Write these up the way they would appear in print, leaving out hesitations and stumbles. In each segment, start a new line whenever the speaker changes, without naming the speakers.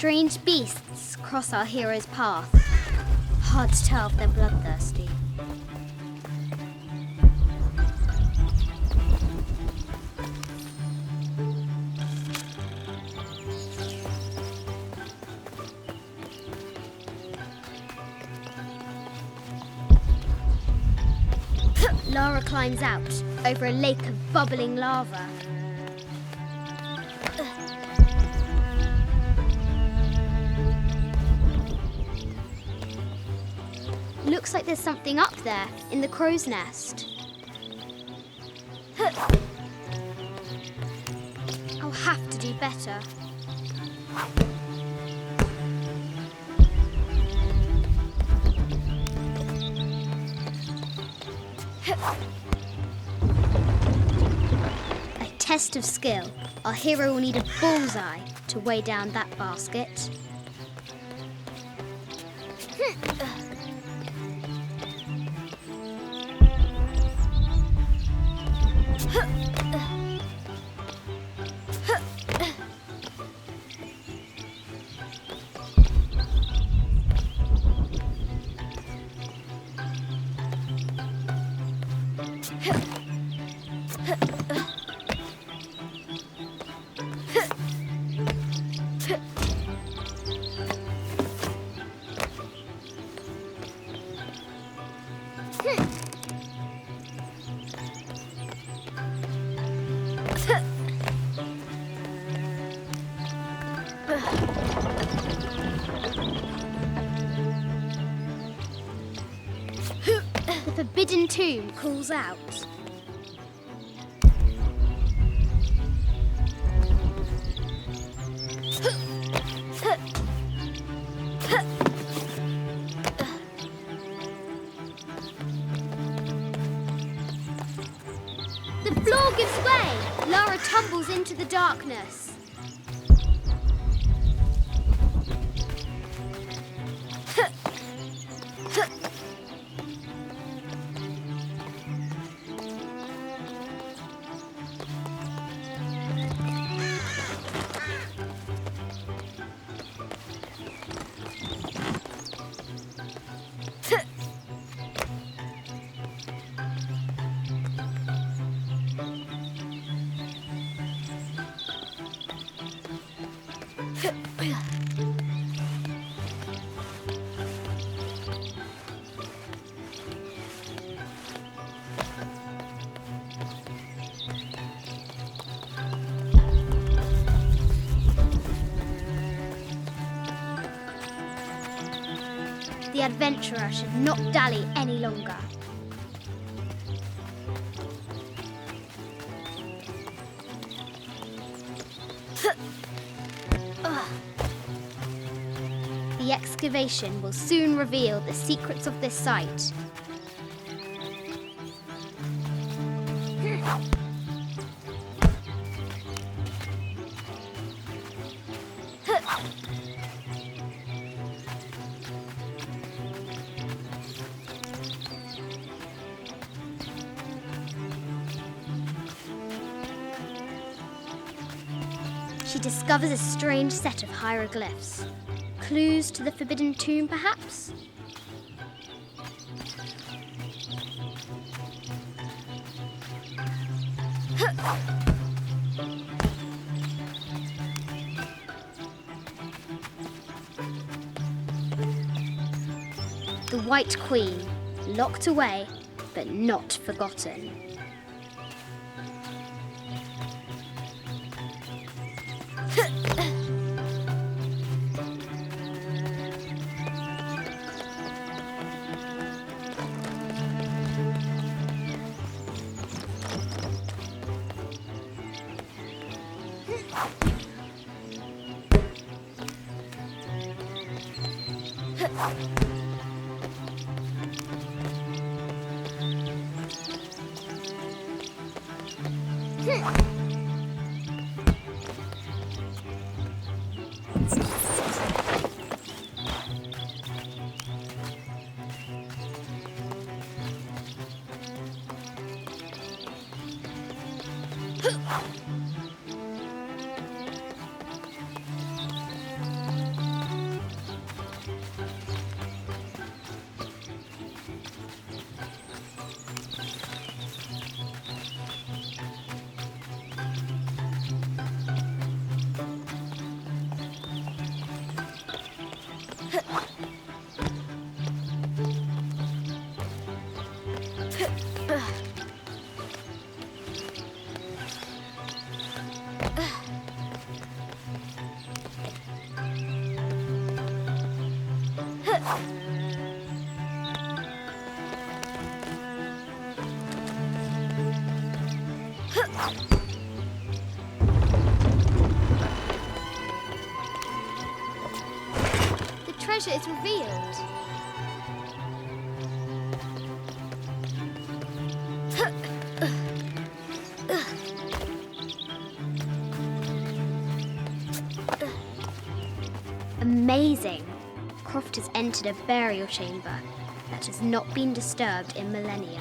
Strange beasts cross our hero's path. Hard to tell if they're bloodthirsty. Lara climbs out over a lake of bubbling lava. Looks like there's something up there in the crow's nest. I'll have to do better. A test of skill. Our hero will need a bullseye to weigh down that basket. The forbidden tomb calls out. The floor gives way. Lara tumbles into the darkness. The adventurer should not dally any longer. The excavation will soon reveal the secrets of this site. She discovers a strange set of hieroglyphs. Clues to the forbidden tomb, perhaps? The White Queen, locked away, but not forgotten. The treasure is revealed. Amazing! Croft has entered a burial chamber that has not been disturbed in millennia.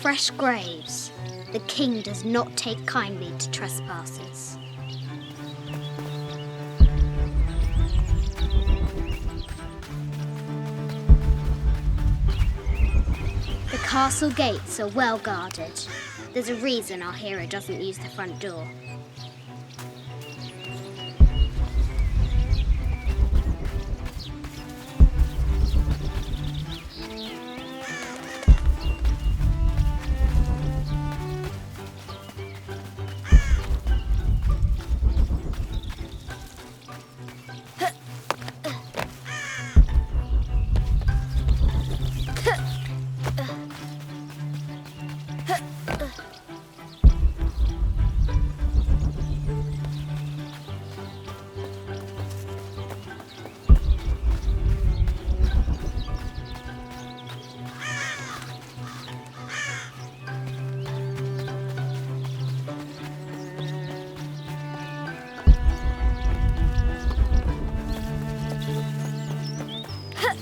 Fresh graves. The king does not take kindly to trespassers. The castle gates are well guarded. There's a reason our hero doesn't use the front door.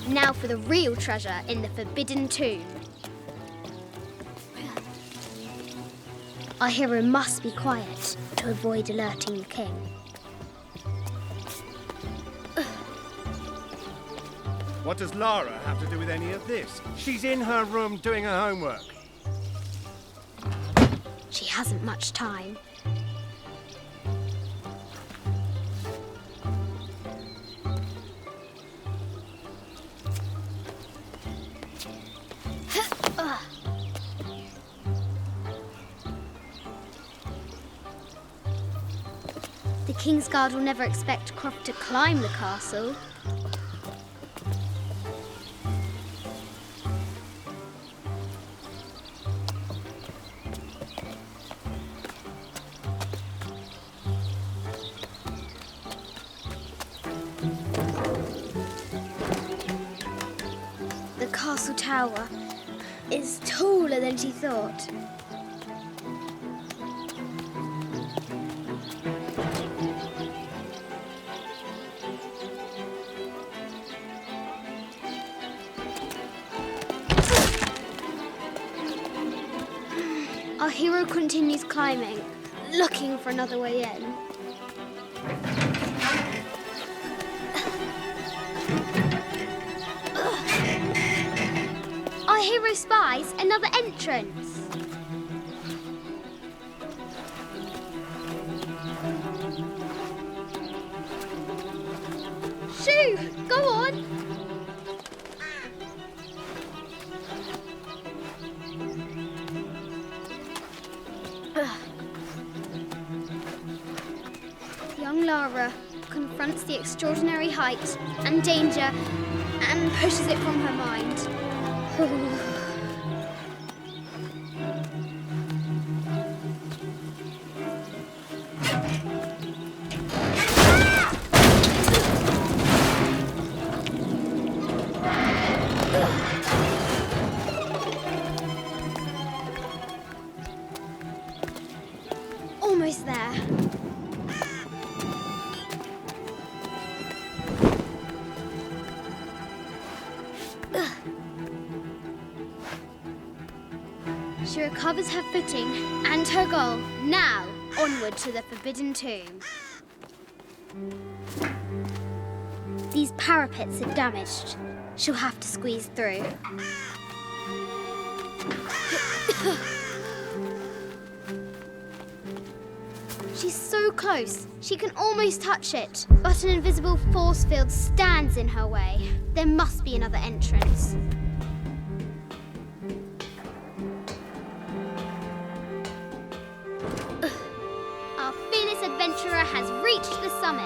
Now for the real treasure in the Forbidden Tomb. Our hero must be quiet to avoid alerting the king.
What does Lara have to do with any of this? She's in her room doing her homework.
She hasn't much time. The King's Guard will never expect Croft to climb the castle. The castle tower is taller than she thought. Our hero continues climbing, looking for another way in. Our hero spies another entrance. Shoo! Go on! Young Lara confronts the extraordinary height and danger and pushes it from her mind. almost there. She recovers her footing and her goal. Now, onward to the Forbidden Tomb. These parapets are damaged. She'll have to squeeze through. She's so close. She can almost touch it. But an invisible force field stands in her way. There must be another entrance. Our fearless adventurer has reached the summit.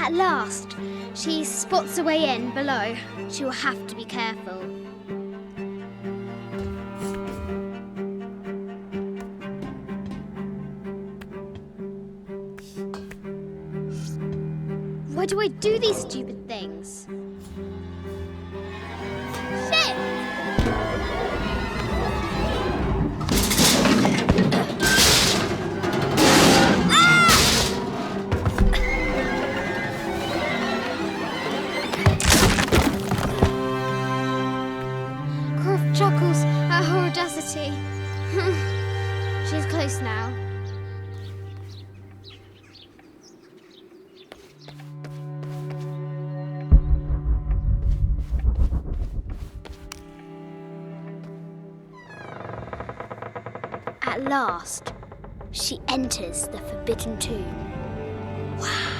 At last, she spots a way in below. She will have to be careful. Why do I do these stupid things? Shit! Chuckles at her audacity. She's close now. At last, she enters the Forbidden Tomb. Wow.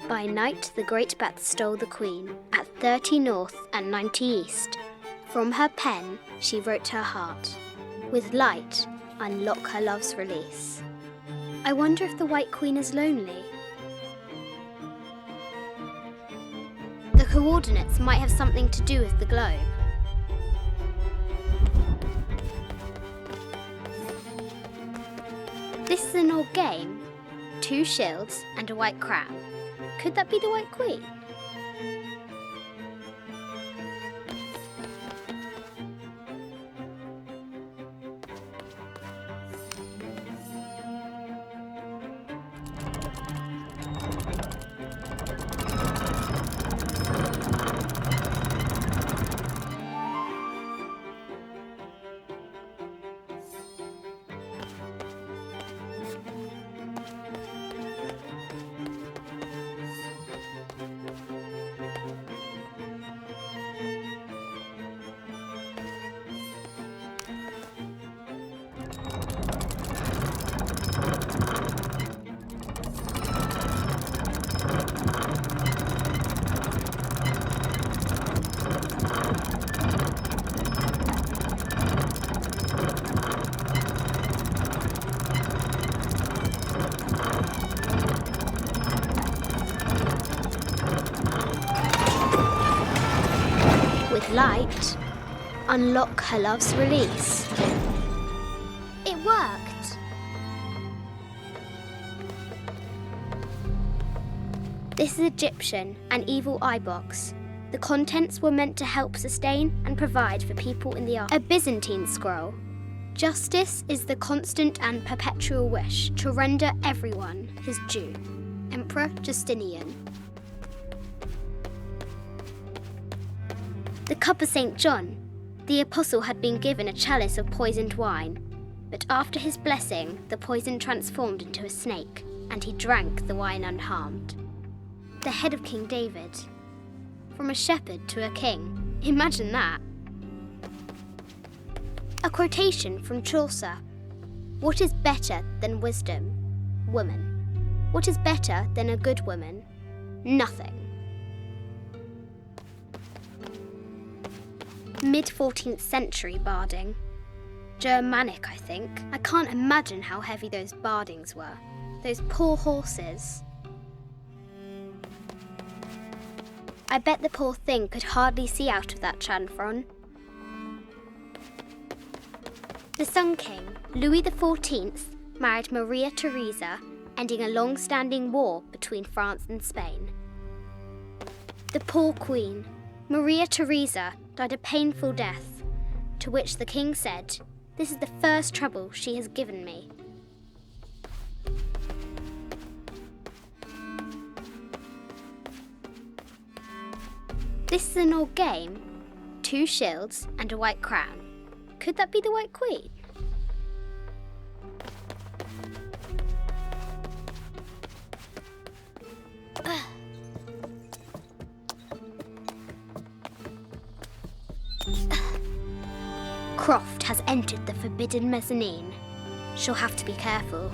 By night, the great bat stole the queen at 30 north and 90 east. From her pen, she wrote her heart. With light, unlock her love's release. I wonder if the White Queen is lonely. The coordinates might have something to do with the globe. This is an old game. 2 shields and a white crown. Could that be the White Queen? Light, unlock her love's release. It worked. This is Egyptian, an evil eye box. The contents were meant to help sustain and provide for people in the art. A Byzantine scroll. Justice is the constant and perpetual wish to render everyone his due. Emperor Justinian. The cup of St. John. The apostle had been given a chalice of poisoned wine, but after his blessing, the poison transformed into a snake, and he drank the wine unharmed. The head of King David. From a shepherd to a king. Imagine that. A quotation from Chaucer. What is better than wisdom? Woman. What is better than a good woman? Nothing. mid-14th century barding. Germanic, I think. I can't imagine how heavy those bardings were. Those poor horses. I bet the poor thing could hardly see out of that chanfron. The Sun King, Louis XIV, married Maria Theresa, ending a long-standing war between France and Spain. The poor Queen, Maria Theresa, died a painful death, to which the king said, "This is the first trouble she has given me." This is an old game. 2 shields and a white crown. Could that be the White Queen? Croft has entered the forbidden mezzanine. She'll have to be careful.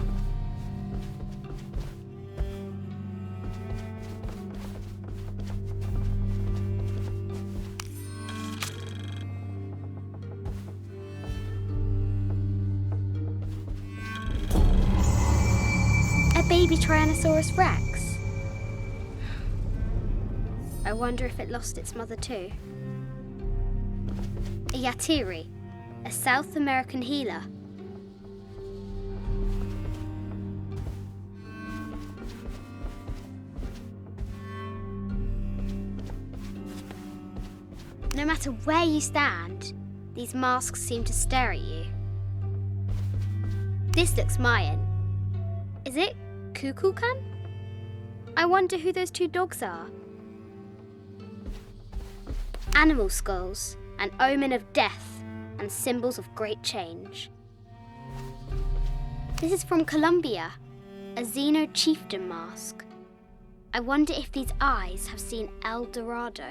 A baby Tyrannosaurus Rex. I wonder if it lost its mother too. A Yatiri, a South American healer. No matter where you stand, these masks seem to stare at you. This looks Mayan. Is it Kukulkan? I wonder who those 2 dogs are. Animal skulls, an omen of death and symbols of great change. This is from Colombia, a Xeno chieftain mask. I wonder if these eyes have seen El Dorado.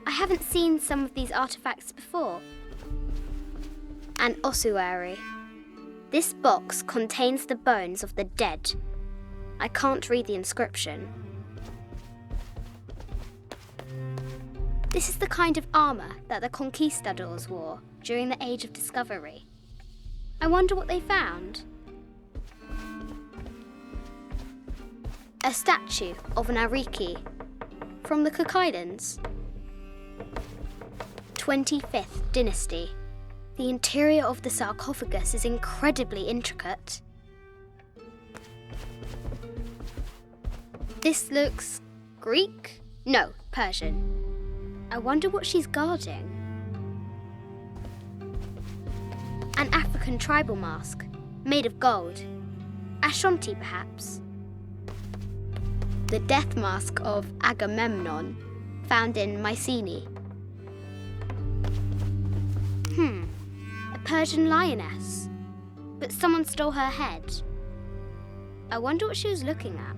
I haven't seen some of these artifacts before. An ossuary. This box contains the bones of the dead. I can't read the inscription. This is the kind of armour that the conquistadors wore during the Age of Discovery. I wonder what they found. A statue of an Ariki from the Cook Islands. 25th dynasty. The interior of the sarcophagus is incredibly intricate. This looks Greek? No, Persian. I wonder what she's guarding. An African tribal mask, made of gold. Ashanti, perhaps. The death mask of Agamemnon, found in Mycenae. A Persian lioness. But someone stole her head. I wonder what she was looking at.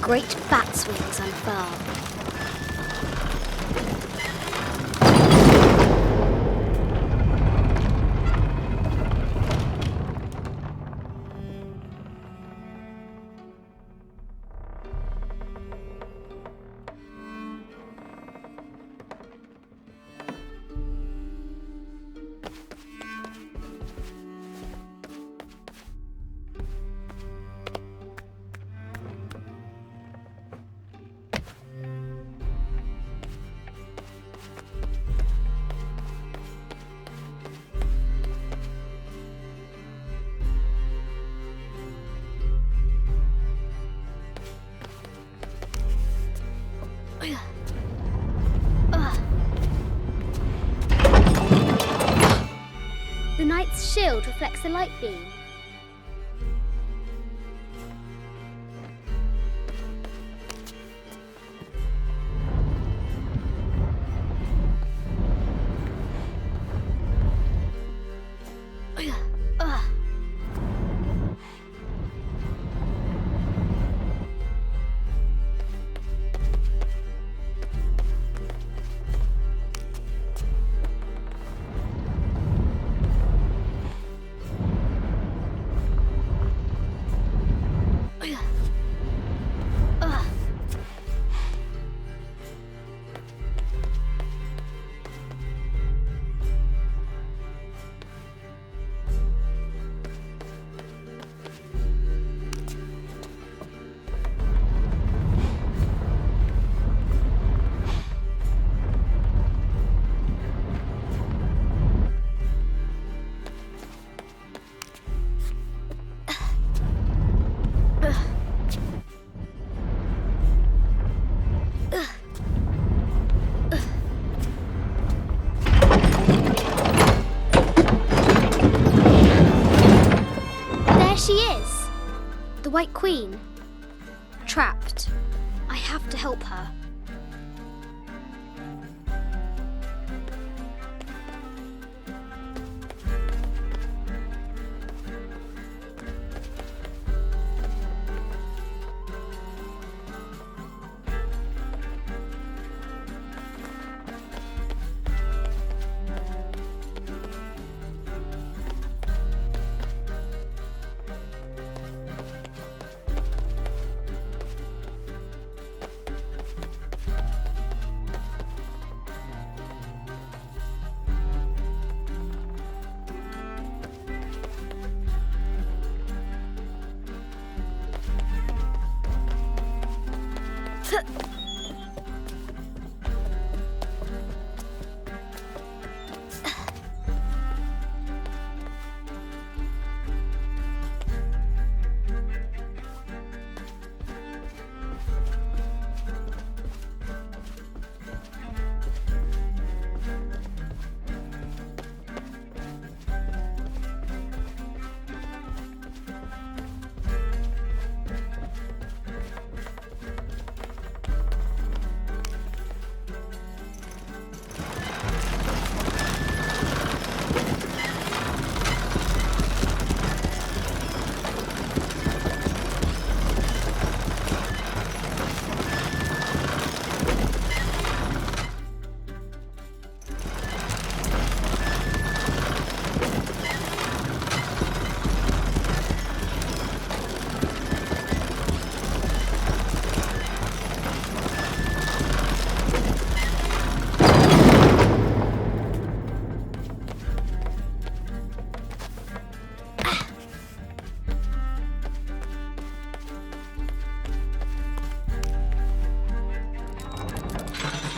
Great bat's wings unfurl. The knight's shield reflects the light beam. White Queen. Trapped. I have to help her.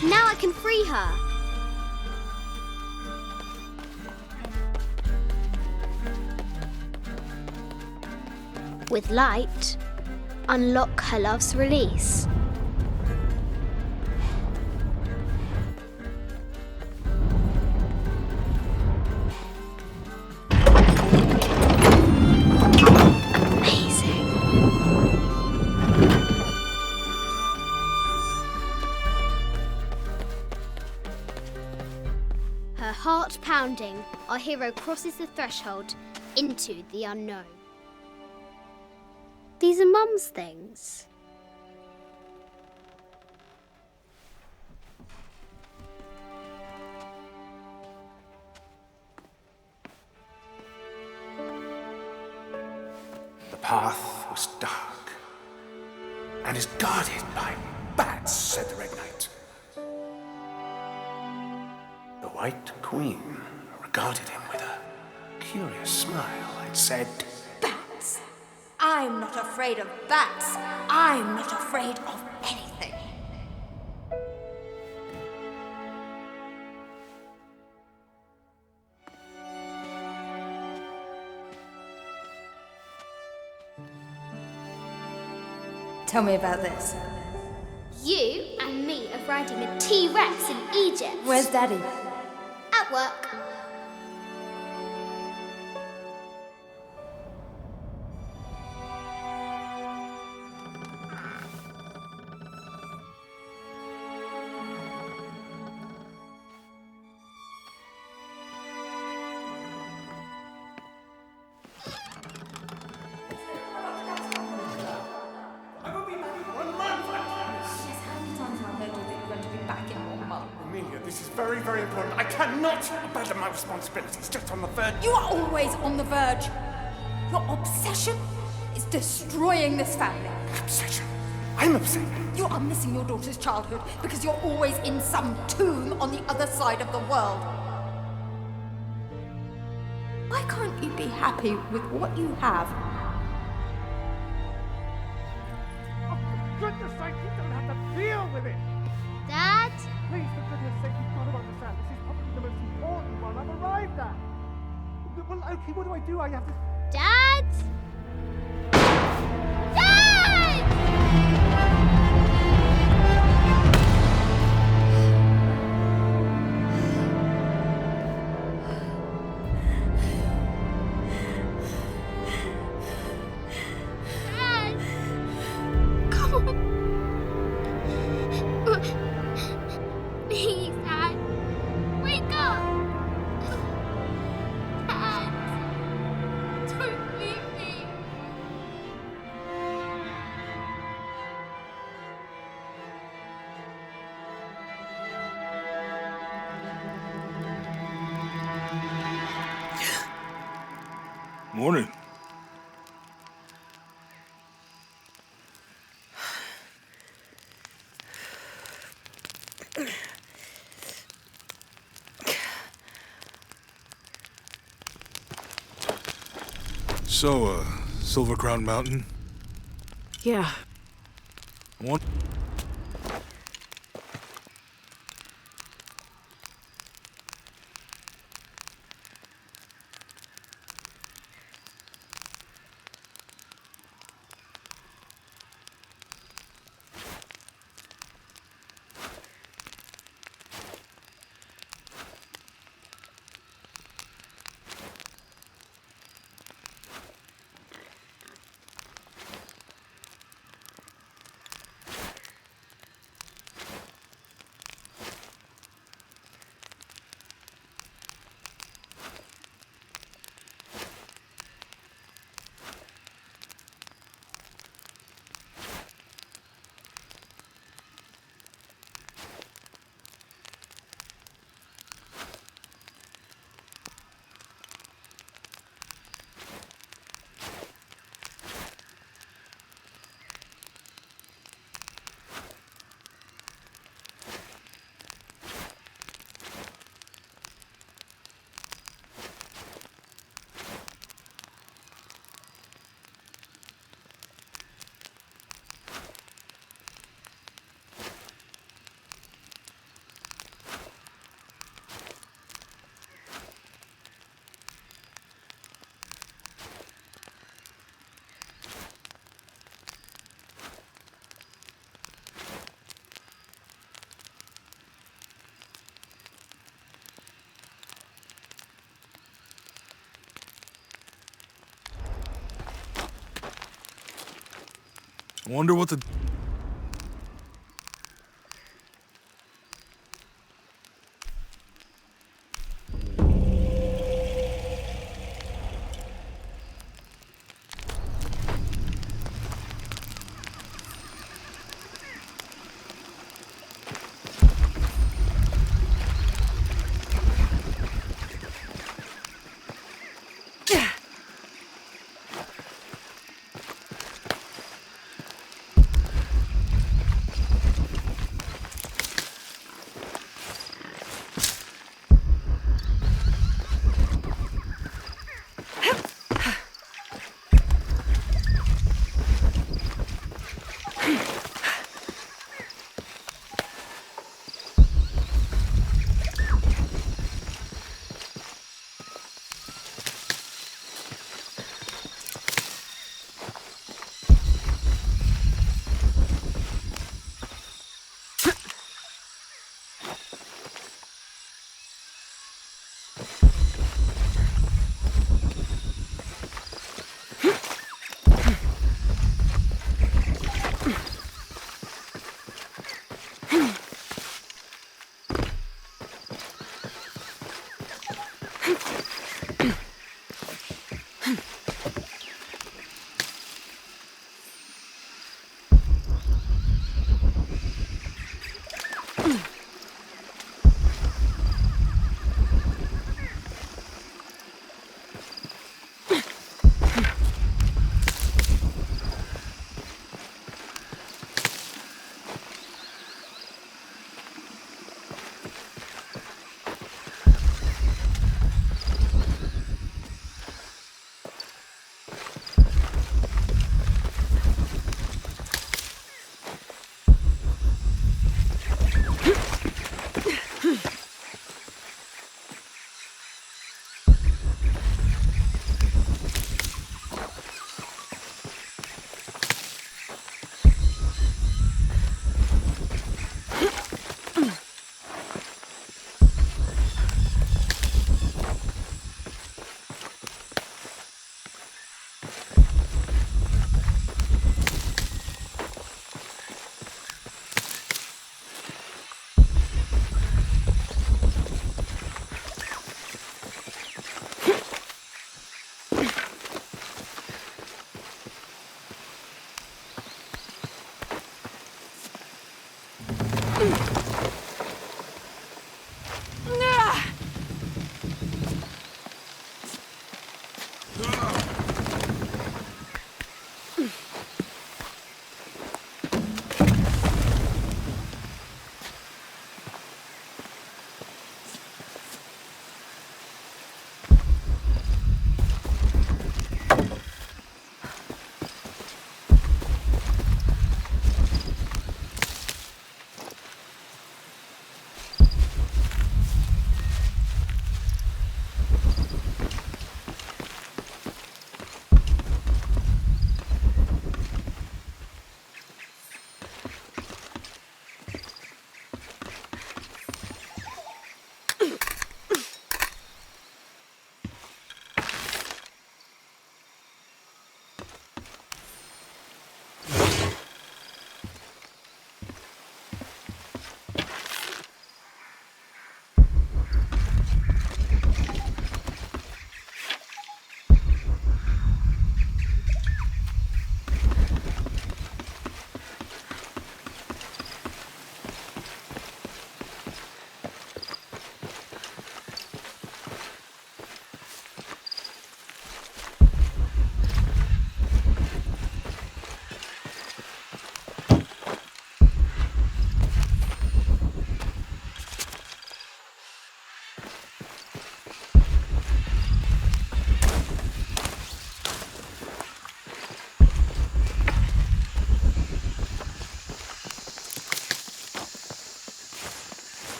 Now I can free her. With light, unlock her love's release. Her heart pounding, our hero crosses the threshold into the unknown. These are Mum's things.
The path was dark and is guarded by bats, said the Red Knight. The White Queen regarded him with a curious smile and said,
Bats! I'm not afraid of bats. I'm not afraid of anything. Tell me about this.
You and me are riding a T-Rex in Egypt.
Where's Daddy?
At work.
Amelia, this is very, very important. I cannot abandon my responsibilities just on the verge.
You are always on the verge. Your obsession is destroying this family.
Obsession? I'm upset.
You are missing your daughter's childhood because you're always in some tomb on the other side of the world. Why can't you be happy with what you have?
Oh, for goodness sake, you don't have to deal with it.
Dad?
Please, for goodness sake, you've got to understand. This is probably the most important one I've arrived at. Well, okay, what do? I have to...
Dad? Dad! Dad!
Morning. So, Silver Crown Mountain?
Yeah.
I want... Wonder what the...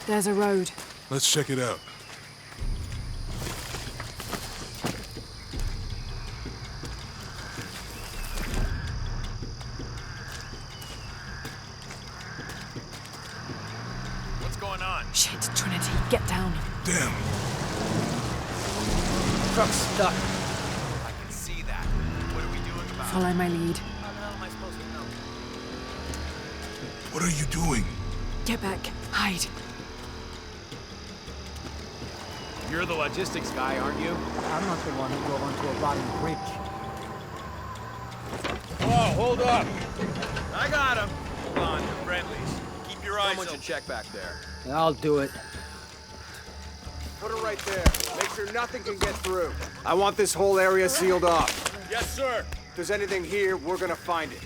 There's a road.
Let's check it out.
What's going on?
Shit, Trinity, get down.
Damn.
Truck's stuck. I can see that. What are we doing about it?
Follow my lead.
How the hell am I supposed to know?
What are you doing?
Get back. Hide.
You're the logistics guy, aren't you?
I'm not the one who drove onto a rotting bridge.
Oh, hold up. I got him. Hold on, you're friendlies. Keep your eyes open. Someone should check back there.
I'll do it.
Put it right there. Make sure nothing can get through. I want this whole area sealed off.
Yes, sir.
If there's anything here, we're gonna find it.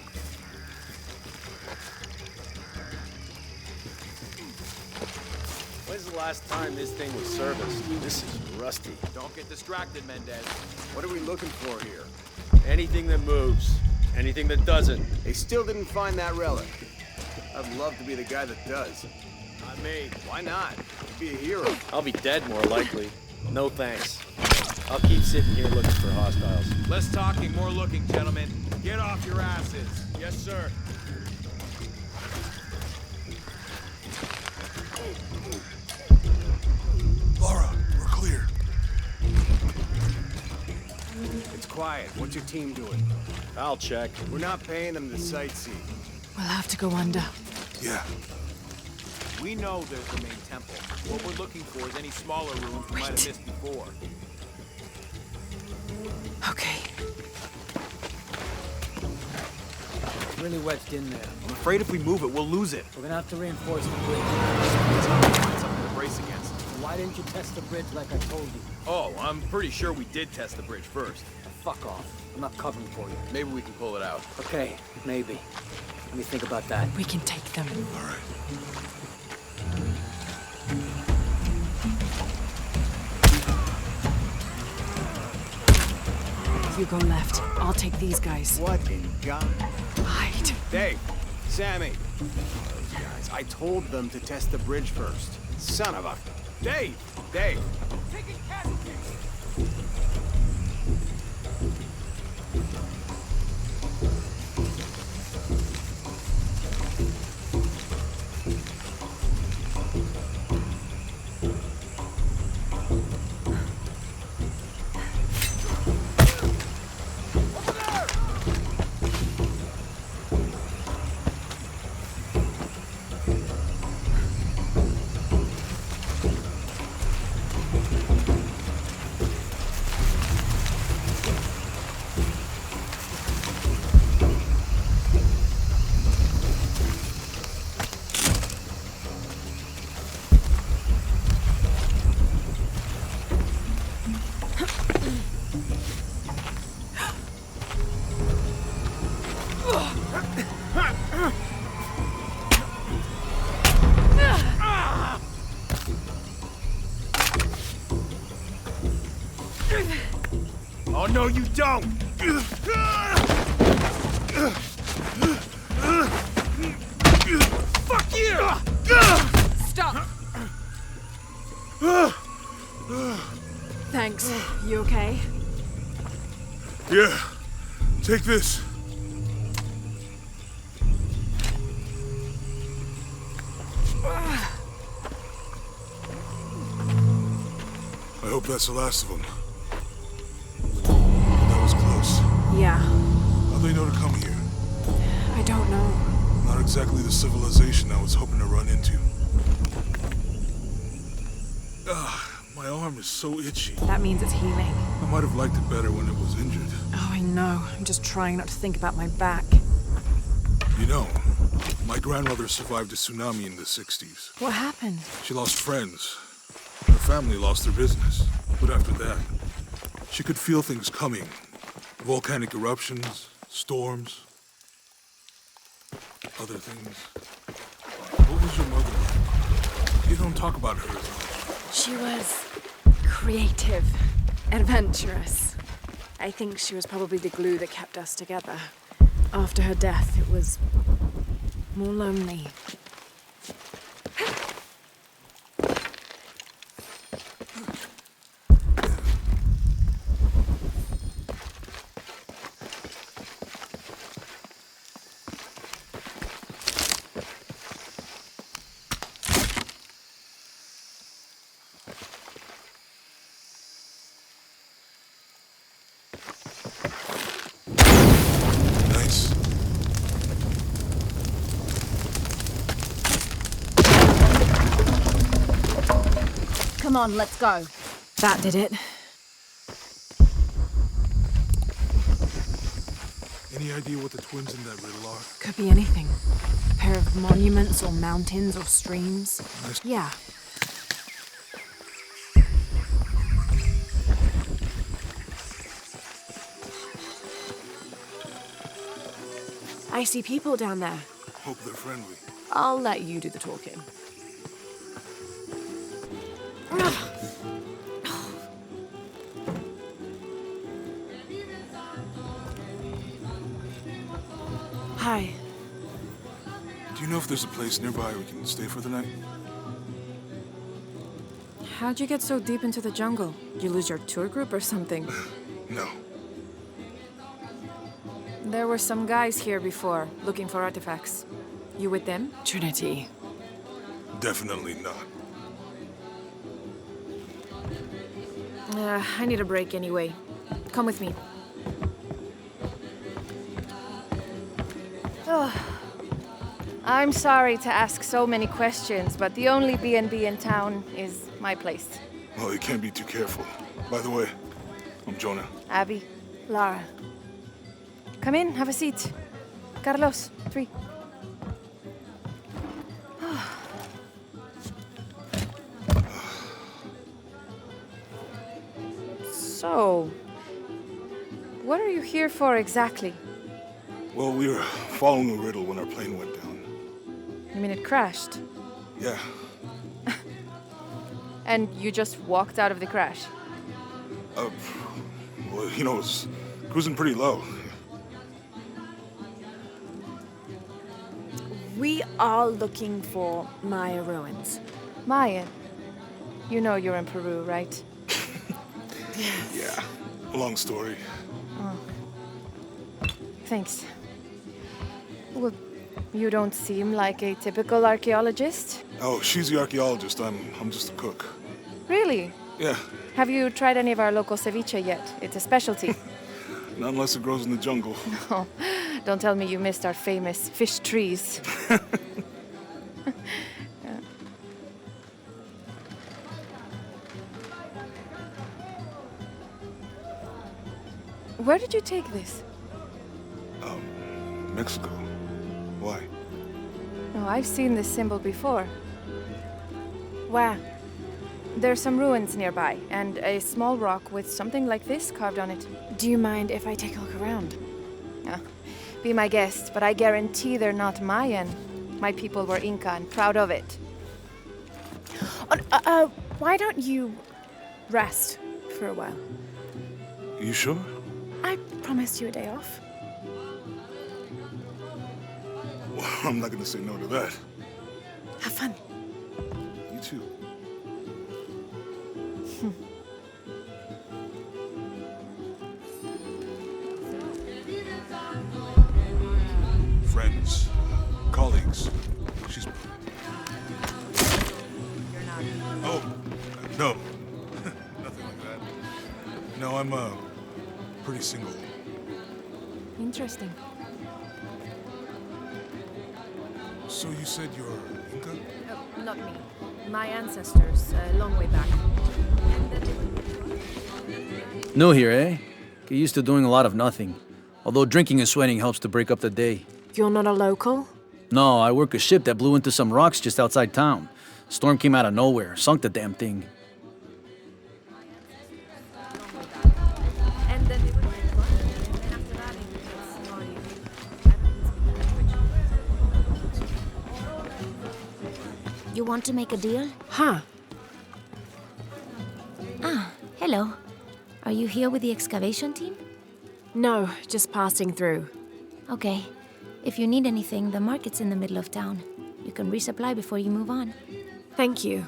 When's the last time this thing was serviced? This is rusty. Don't get distracted, Mendez.
What are we looking for here?
Anything that moves. Anything that doesn't.
They still didn't find that relic. I'd love to be the guy that does.
Not me.
Why not? You'd be a hero.
I'll be dead more likely. No thanks. I'll keep sitting here looking for hostiles. Less talking, more looking, gentlemen. Get off your asses. Yes, sir.
Laura, we're clear.
It's quiet. What's your team doing?
I'll check.
We're not paying them to sightsee.
We'll have to go under.
Yeah.
We know there's the main temple. What we're looking for is any smaller rooms we might have missed before.
Okay.
Really wedged in there.
I'm afraid if we move it, we'll lose it.
We're gonna have to reinforce the bridge.
Find something to brace against.
Why didn't you test the bridge like I told you?
Oh, I'm pretty sure we did test the bridge first.
Fuck off. I'm not covering for you.
Maybe we can pull it out.
Okay, maybe. Let me think about that.
We can take them.
All right.
You go left. I'll take these guys.
What in God?
Hide.
Dave, Sammy. Those guys. I told them to test the bridge first. Son of a... Dave! Dave!
Oh, no, you don't! Fuck you!
Stop! Thanks. You okay?
Yeah. Take this. I hope that's the last of them. That was close.
Yeah.
How'd they know to come here?
I don't know.
Not exactly the civilization I was hoping to run into. My arm is so itchy.
That means it's healing.
I might have liked it better when it was injured.
Oh, I know. I'm just trying not to think about my back.
You know, my grandmother survived a tsunami in the 60s.
What happened?
She lost friends. Her family lost their business. But after that, she could feel things coming. Volcanic eruptions, storms, other things. What was your mother like? You don't talk about her as much.
She was creative, adventurous. I think she was probably the glue that kept us together. After her death, it was more lonely.
Come on, let's go.
That did it.
Any idea what the twins in that riddle are?
Could be anything. A pair of monuments or mountains or streams.
Nice.
Yeah. I see people down there.
Hope they're friendly.
I'll let you do the talking. Hi.
Do you know if there's a place nearby we can stay for the night?
How'd you get so deep into the jungle? You lose your tour group or something?
No.
There were some guys here before, looking for artifacts. You with them? Trinity.
Definitely not.
I need a break anyway. Come with me.
I'm sorry to ask so many questions, but the only B&B in town is my place.
Well, you can't be too careful. By the way, I'm Jonah.
Abby, Lara. Come in, have a seat. Carlos, 3. So, what are you here for exactly?
Well, we were following a riddle when our plane went down.
You mean it crashed?
Yeah.
And you just walked out of the crash?
Well, you know, it was cruising pretty low.
We are looking for Maya ruins.
Mayan. You know you're in Peru, right?
Yeah. Long story.
Thanks. Well, you don't seem like a typical archaeologist.
Oh, she's the archaeologist. I'm just a cook.
Really?
Yeah.
Have you tried any of our local ceviche yet? It's a specialty.
Not unless it grows in the jungle.
Oh, don't tell me you missed our famous fish trees. Yeah. Where did you take this?
Mexico. Why?
Oh, I've seen this symbol before.
Where?
There's some ruins nearby, and a small rock with something like this carved on it.
Do you mind if I take a look around?
Be my guest, but I guarantee they're not Mayan. My people were Inca and proud of it.
Why don't you rest for a while?
You sure?
I promised you a day off.
Well, I'm not gonna say no to that.
Have fun.
You too. Friends, colleagues. She's. Oh, no. Nothing like that. No, I'm pretty single.
Interesting.
So you said you're Inca?
Not me. My ancestors, a long way back.
New here, eh? Get used to doing a lot of nothing. Although drinking and sweating helps to break up the day.
You're not a local?
No, I work a ship that blew into some rocks just outside town. Storm came out of nowhere, sunk the damn thing.
And then they would make fun. And after that, it's not even.
You want to make a deal?
Huh.
Ah, hello. Are you here with the excavation team?
No, just passing through.
Okay. If you need anything, the market's in the middle of town. You can resupply before you move on.
Thank you.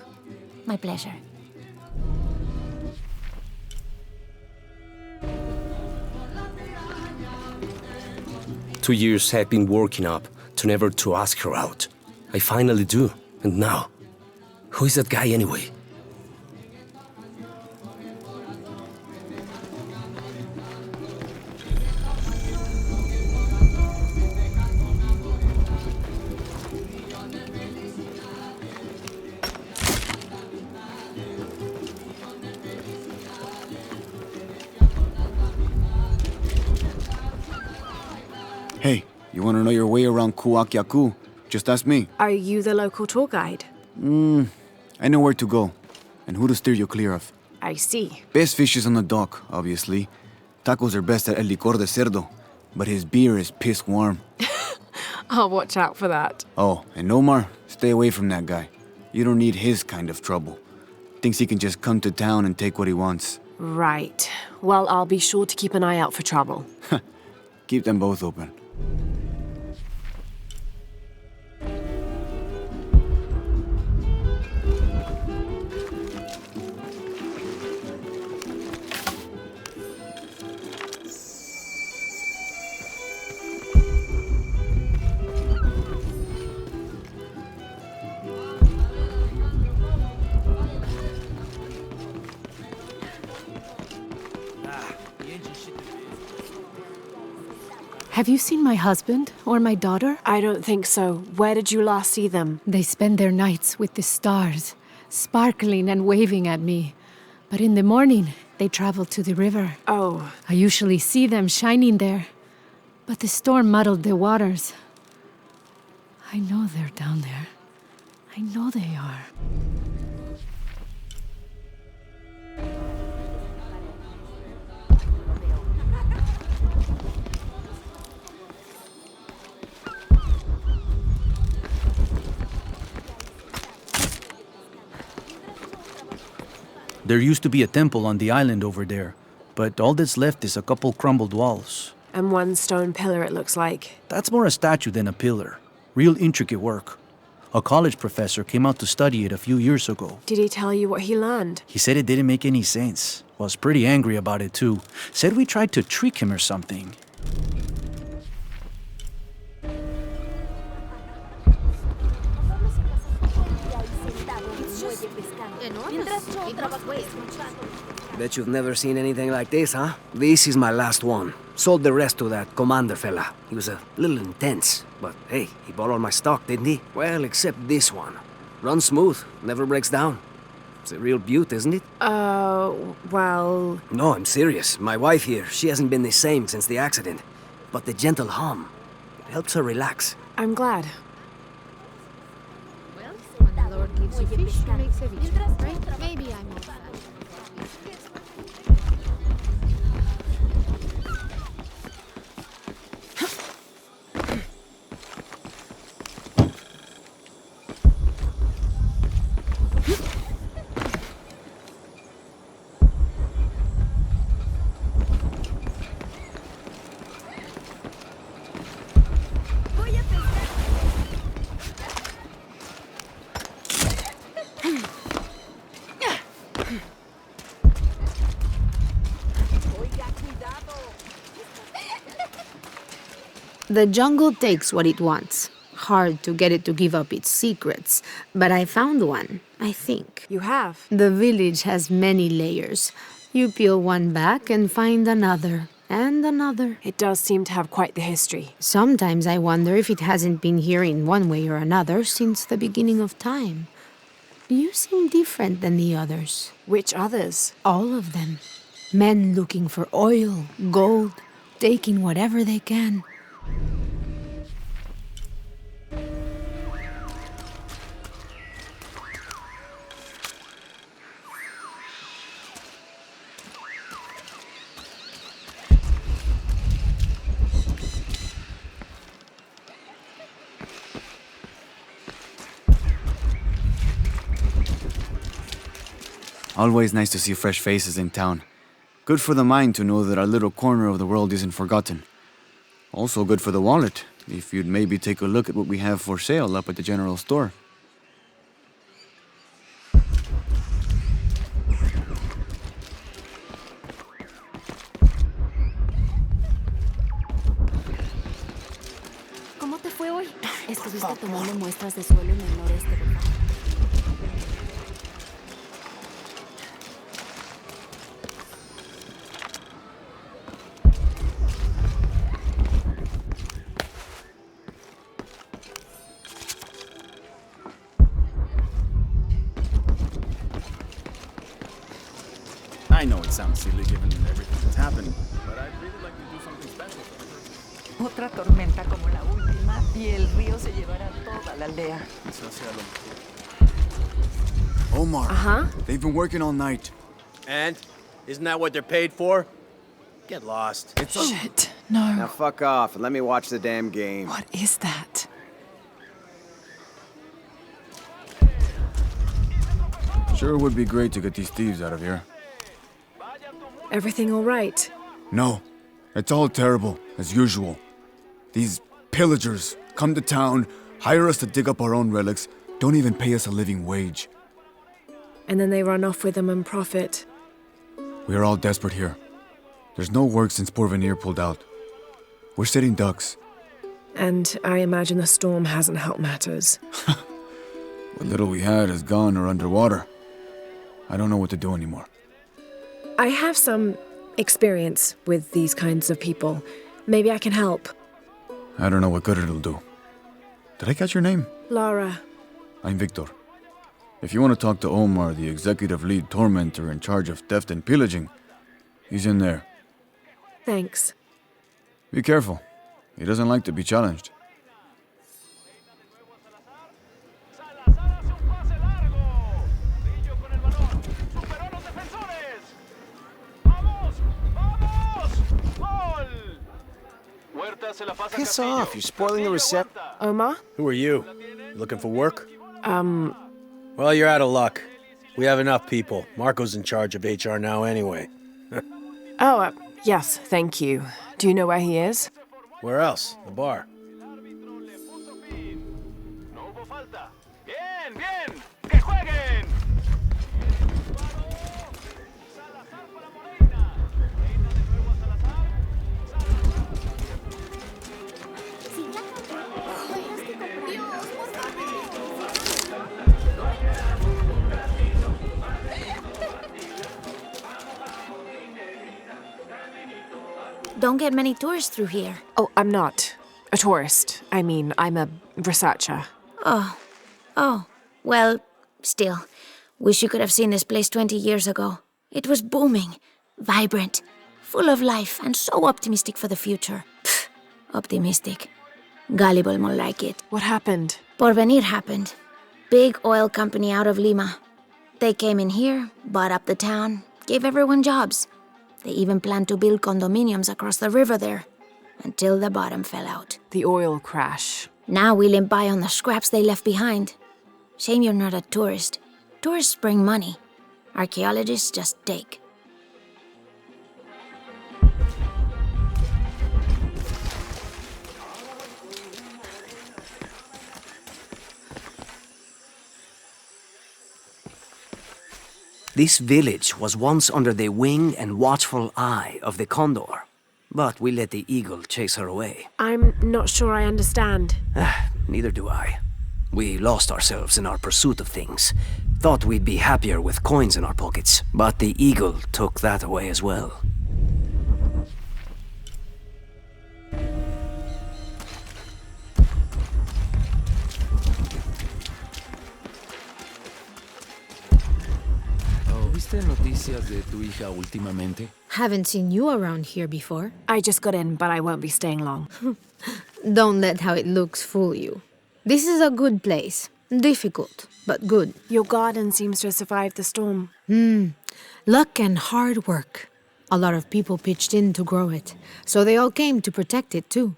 My pleasure.
Two years I've been working up to never to ask her out. I finally do, and now, who is that guy anyway?
You want to know your way around Kuakyaku? Just ask me.
Are you the local tour guide?
I know where to go, and who to steer you clear of.
I see.
Best fish is on the dock, obviously. Tacos are best at El Licor de Cerdo, but his beer is piss warm.
I'll watch out for that.
Oh, and Omar, stay away from that guy. You don't need his kind of trouble. Thinks he can just come to town and take what he wants.
Right. Well, I'll be sure to keep an eye out for trouble.
Keep them both open.
Have you seen my husband or my daughter?
I don't think so. Where did you last see them?
They spend their nights with the stars, sparkling and waving at me. But in the morning, they travel to the river.
Oh.
I usually see them shining there. But the storm muddled the waters. I know they're down there. I know they are.
There used to be a temple on the island over there, but all that's left is a couple crumbled walls.
And one stone pillar, it looks like.
That's more a statue than a pillar. Real intricate work. A college professor came out to study it a few years ago.
Did he tell you what he learned?
He said it didn't make any sense. Was pretty angry about it too. Said we tried to trick him or something.
Bet you've never seen anything like this, huh? This is my last one. Sold the rest to that commander fella. He was a little intense, but hey, he bought all my stock, didn't he? Well, except this one. Runs smooth, never breaks down. It's a real beaut, isn't it?
Well...
No, I'm serious. My wife here, she hasn't been the same since the accident. But the gentle hum, it helps her relax.
I'm glad.
Well, when the Lord gives you fish, he makes ceviche, right? Maybe I'm old-fashioned.
The jungle takes what it wants. Hard to get it to give up its secrets, but I found one, I think.
You have?
The village has many layers. You peel one back and find another, and another.
It does seem to have quite the history.
Sometimes I wonder if it hasn't been here in one way or another since the beginning of time. You seem different than the others.
Which others?
All of them. Men looking for oil, gold, taking whatever they can.
Always nice to see fresh faces in town. Good for the mind to know that our little corner of the world isn't forgotten. Also good for the wallet, if you'd maybe take a look at what we have for sale up at the general store.
¿Cómo te fue hoy? Estuviste tomando muestras de suelo en el noreste, ¿verdad?
I know it sounds silly given everything that's happened, but I'd really like to do something special for her.
Otra tormenta como la última y el río se llevará toda la aldea.
Omar. They've been working all night.
And? Isn't that what they're paid for? Get lost.
Shit, no.
Now fuck off and let me watch the damn game.
What is that?
Sure would be great to get these thieves out of here.
Everything all right?
No. It's all terrible, as usual. These pillagers come to town, hire us to dig up our own relics, don't even pay us a living wage.
And then they run off with them and profit.
We are all desperate here. There's no work since Porvenir pulled out. We're sitting ducks.
And I imagine the storm hasn't helped matters.
What little we had is gone or underwater. I don't know what to do anymore.
I have some experience with these kinds of people. Maybe I can help.
I don't know what good it'll do. Did I catch your name?
Lara.
I'm Victor. If you want to talk to Omar, the executive lead tormentor in charge of theft and pillaging, he's in there.
Thanks.
Be careful. He doesn't like to be challenged.
Piss off, you're spoiling the reception.
Omar?
Who are you? Looking for work? Well, you're out of luck. We have enough people. Marco's in charge of HR now anyway.
Yes, thank you. Do you know where he is?
Where else? The bar.
Don't get many tourists through here.
Oh, I'm not a tourist. I mean, I'm a researcher.
Oh. Well, still. Wish you could have seen this place 20 years ago. It was booming, vibrant, full of life, and so optimistic for the future. Pfft, optimistic. Gullible more like it.
What happened?
Porvenir happened. Big oil company out of Lima. They came in here, bought up the town, gave everyone jobs. They even planned to build condominiums across the river there, until the bottom fell out.
The oil crash.
Now we limp by on the scraps they left behind. Shame you're not a tourist. Tourists bring money. Archaeologists just take.
This village was once under the wing and watchful eye of the condor, but we let the eagle chase her away.
I'm not sure I understand.
Neither do I. We lost ourselves in our pursuit of things. Thought we'd be happier with coins in our pockets, but the eagle took that away as well.
¿Viste noticias de tu hija últimamente?
Haven't seen you around here before.
I just got in, but I won't be staying long.
Don't let how it looks fool you. This is a good place. Difficult, but good.
Your garden seems to have survived the storm.
Luck and hard work. A lot of people pitched in to grow it, so they all came to protect it too.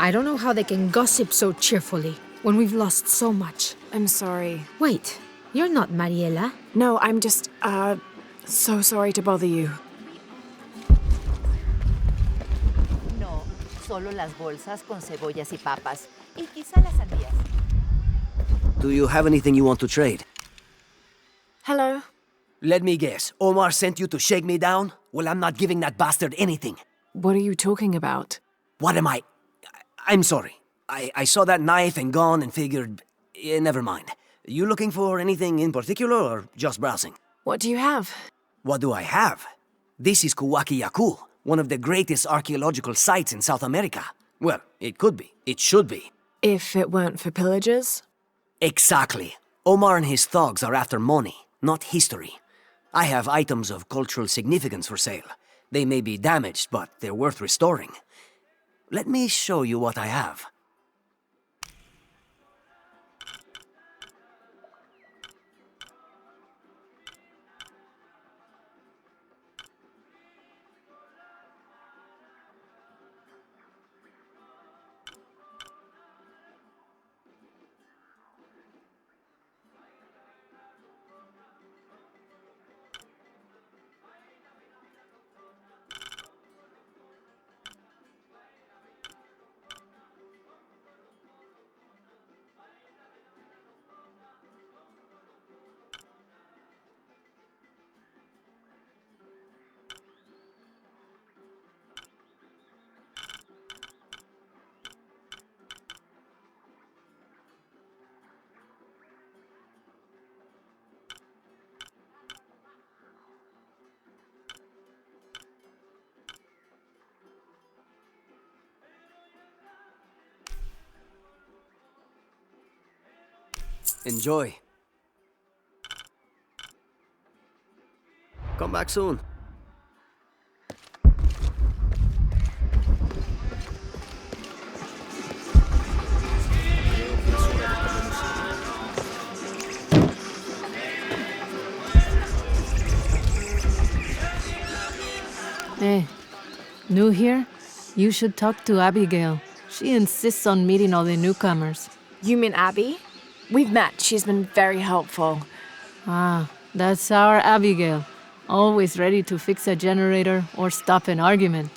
I don't know how they can gossip so cheerfully when we've lost so much.
I'm sorry.
Wait, you're not Mariela.
No, I'm just, so sorry to bother you.
No, solo las bolsas con cebollas y papas. Y quizá las sandías.
Do you have anything you want to trade?
Hello?
Let me guess. Omar sent you to shake me down? Well, I'm not giving that bastard anything.
What are you talking about?
What am I? I'm sorry. I saw that knife and gun and figured... never mind. You looking for anything in particular or just browsing?
What do you have?
What do I have? This is Kuwaki Yaku, one of the greatest archaeological sites in South America. Well, it could be. It should be.
If it weren't for pillagers?
Exactly. Omar and his thugs are after money, not history. I have items of cultural significance for sale. They may be damaged, but they're worth restoring. Let me show you what I have. Enjoy. Come back soon.
Hey, new here? You should talk to Abigail. She insists on meeting all the newcomers.
You mean Abby? We've met. She's been very helpful.
Ah, that's our Abigail. Always ready to fix a generator or stop an argument.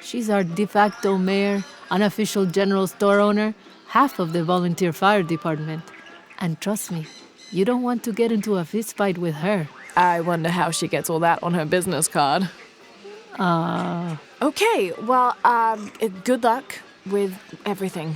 She's our de facto mayor, unofficial general store owner, half of the volunteer fire department. And trust me, you don't want to get into a fistfight with her.
I wonder how she gets all that on her business card. Okay, well, good luck with everything.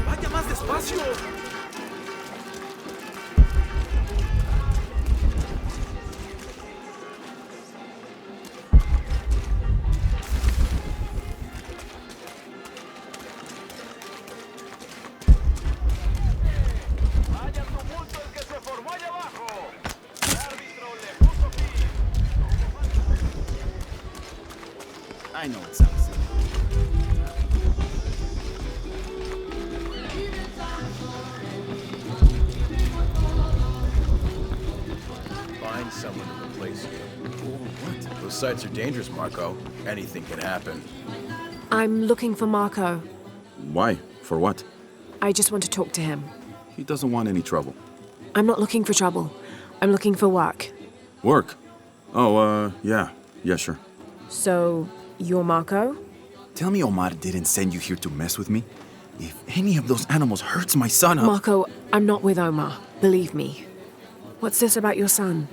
¡Vaya más despacio! ¡Vaya tumulto el que se formó allá abajo! El árbitro le puso fin.
I know it sounds silly.
Find someone to replace you. What? Those sites are dangerous, Marco. Anything can happen.
I'm looking for Marco.
Why? For what?
I just want to talk to him.
He doesn't want any trouble.
I'm not looking for trouble. I'm looking for work.
Work? Oh, yeah. Yeah, sure.
So, you're Marco?
Tell me Omar didn't send you here to mess with me? If any of those animals hurts my son,
Marco, I'm not with Omar. Believe me. What's this about your son?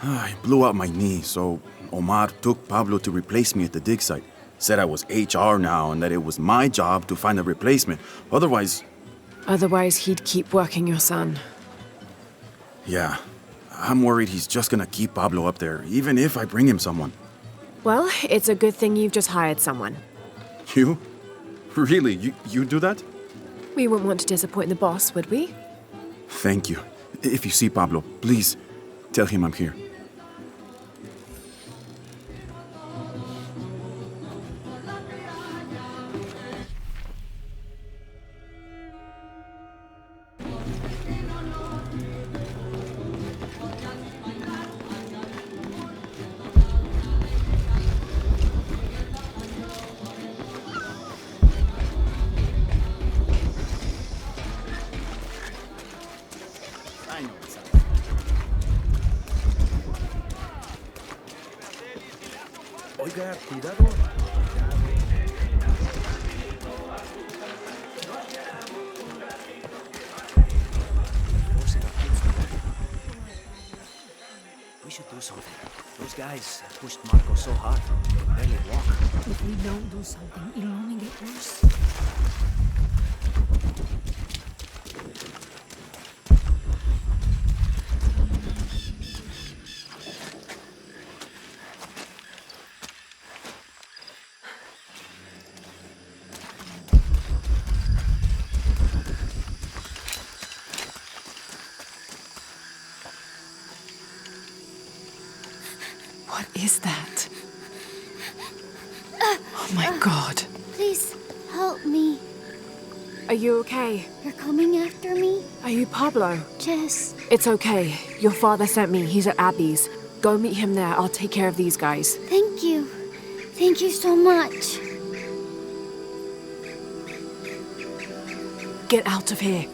I blew out my knee, so Omar took Pablo to replace me at the dig site. Said I was HR now and that it was my job to find a replacement. Otherwise...
Otherwise, he'd keep working your son.
Yeah. I'm worried he's just gonna keep Pablo up there, even if I bring him someone.
Well, it's a good thing you've just hired someone.
You? Really? You do that?
We wouldn't want to disappoint the boss, would we?
Thank you. If you see Pablo, please tell him I'm here.
Oiga, cuidado.
We should do something. Those guys pushed Marco so hard, he could barely walk.
If we don't do something, it'll only get worse.
What is that? Oh my god.
Please help me.
Are you okay?
You're coming after me?
Are you Pablo?
Jess.
It's okay. Your father sent me. He's at Abby's. Go meet him there. I'll take care of these guys.
Thank you. Thank you so much.
Get out of here.